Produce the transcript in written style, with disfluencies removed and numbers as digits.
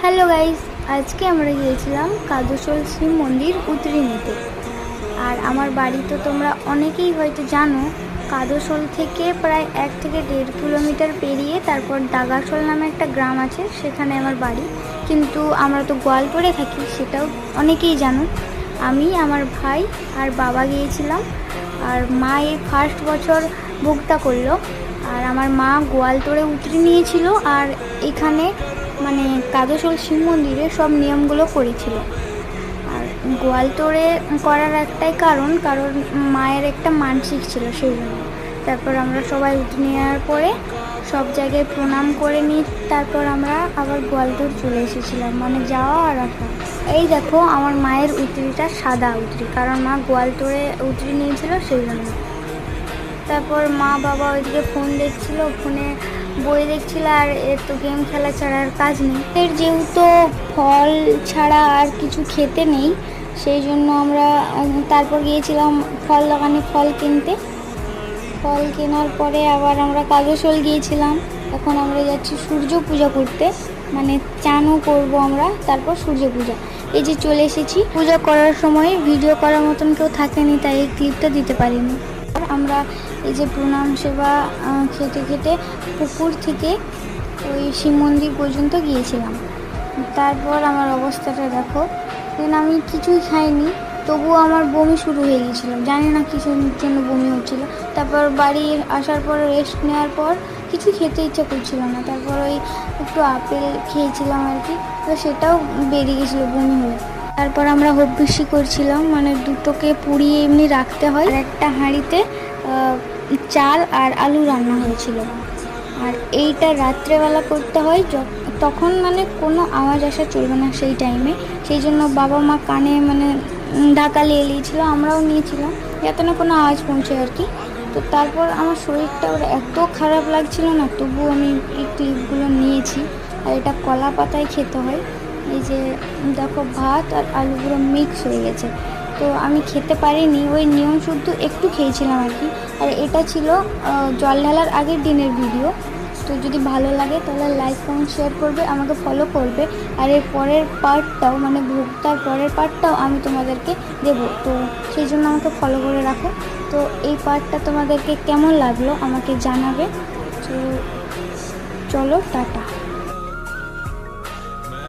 Hello guys, আজকে আমরা গিয়েছিলাম কাদশোল শিব মন্দির উতরি নিতে। আর আমার বাড়ি তো তোমরা অনেকেই হয়তো জানো, কাদশোল থেকে প্রায় 1 থেকে 1.5 কিলোমিটার পেরিয়ে তারপর ডাগাশোল নামে একটা গ্রাম আছে, সেখানে আমার বাড়ি। কিন্তু আমরা তো গোয়ালতোড়ে থাকি, সেটাও অনেকেই জানো। আমি, আমার ভাই আর বাবা গিয়েছিলাম। আর মা এই ফার্স্ট বছর ভোক্তা করলো। আর আমার মা গোয়ালতোড়ে উতরি নিয়েছিল আর এখানে মানে কাদশোল শিব মন্দিরে সব নিয়মগুলো করেছিল। আর গোয়ালতোড়ে করার একটাই কারণ মায়ের একটা মানসিক ছিল, সেই জন্য। তারপর আমরা সবাই উঠে নেওয়ার পরে সব জায়গায় প্রণাম করে নিয়ে তারপর আমরা আবার গোয়ালতোড় চলে এসেছিলাম, মানে যাওয়া আর আসা। এই দেখো আমার মায়ের উতরিটা সাদা উতরি, কারণ মা গোয়ালতোড়ে উতরি নিয়েছিল, সেই জন্য। তারপর মা বাবা ওইদিকে ফোন দেখছিল, ফোনে বই দেখছিল, আর এর তো গেম খেলা ছাড়া আর কাজ নেই। এর যেহেতু ফল ছাড়া আর কিছু খেতে নেই, সেই জন্য আমরা তারপর গিয়েছিলাম ফল দোকানে ফল কিনতে। ফল কেনার পরে আবার আমরা কাদশোল গিয়েছিলাম। এখন আমরা যাচ্ছি সূর্য পূজা করতে, মানে চানও করবো আমরা, তারপর সূর্য পূজা। এই যে চলে এসেছি। পূজা করার সময় ভিডিও করার মতন কেউ থাকেনি, তাই এই ক্লিপটা দিতে পারিনি। আমরা এই যে প্রণাম সেবা খেতে খেতে পুকুর থেকে ওই শিব মন্দির পর্যন্ত গিয়েছিলাম। তারপর আমার অবস্থাটা দেখো, দেন আমি কিছুই খাইনি, তবুও আমার বমি শুরু হয়ে গিয়েছিলো, জানি না কিসের জন্য বমি হচ্ছিলো। তারপর বাড়ি আসার পর রেস্ট নেওয়ার পর কিছু খেতে ইচ্ছা করছিল না, তারপর ওই একটু আপেল খেয়েছিলাম আর কি, তো সেটাও বেরিয়ে গেছিলো বমি হয়ে। তারপর আমরা হব্বিষ্যি করছিলাম, মানে দুটোকে পুড়িয়ে এমনি রাখতে হয়, আর একটা হাঁড়িতে চাল আর আলু রান্না হয়েছিল। আর এইটা রাত্রেবেলা করতে হয়, তখন মানে কোনো আওয়াজ আসা চলবে না সেই টাইমে। সেই জন্য বাবা মা কানে মানে ঢাকা নিয়ে নিয়েছিল, আমরাও নিয়েছিলাম, যাতে না কোনো আওয়াজ পৌঁছে আর কি। তো তারপর আমার শরীরটা ওর এত খারাপ লাগছিল না, তবুও আমি এই ক্লিপগুলো নিয়েছি। আর এটা কলা পাতায় খেতে হয়। এই যে দেখো ভাত আর আলুগুলো মিক্স হয়ে গেছে, তো আমি খেতে পারিনি, ওই নিয়ম শুদ্ধ একটু খেয়েছিলাম আর কি। আর এটা ছিল জল ঢালার আগের দিনের ভিডিও। তো যদি ভালো লাগে তাহলে লাইক কমেন্ট শেয়ার করবে, আমাকে ফলো করবে। আর এর পরের পার্টটাও, মানে ভোক্তার পরের পার্টটাও আমি তোমাদেরকে দেবো, তো সেই জন্য আমাকে ফলো করে রাখো। তো এই পার্টটা তোমাদেরকে কেমন লাগলো আমাকে জানাবে। তো চলো, টাটা।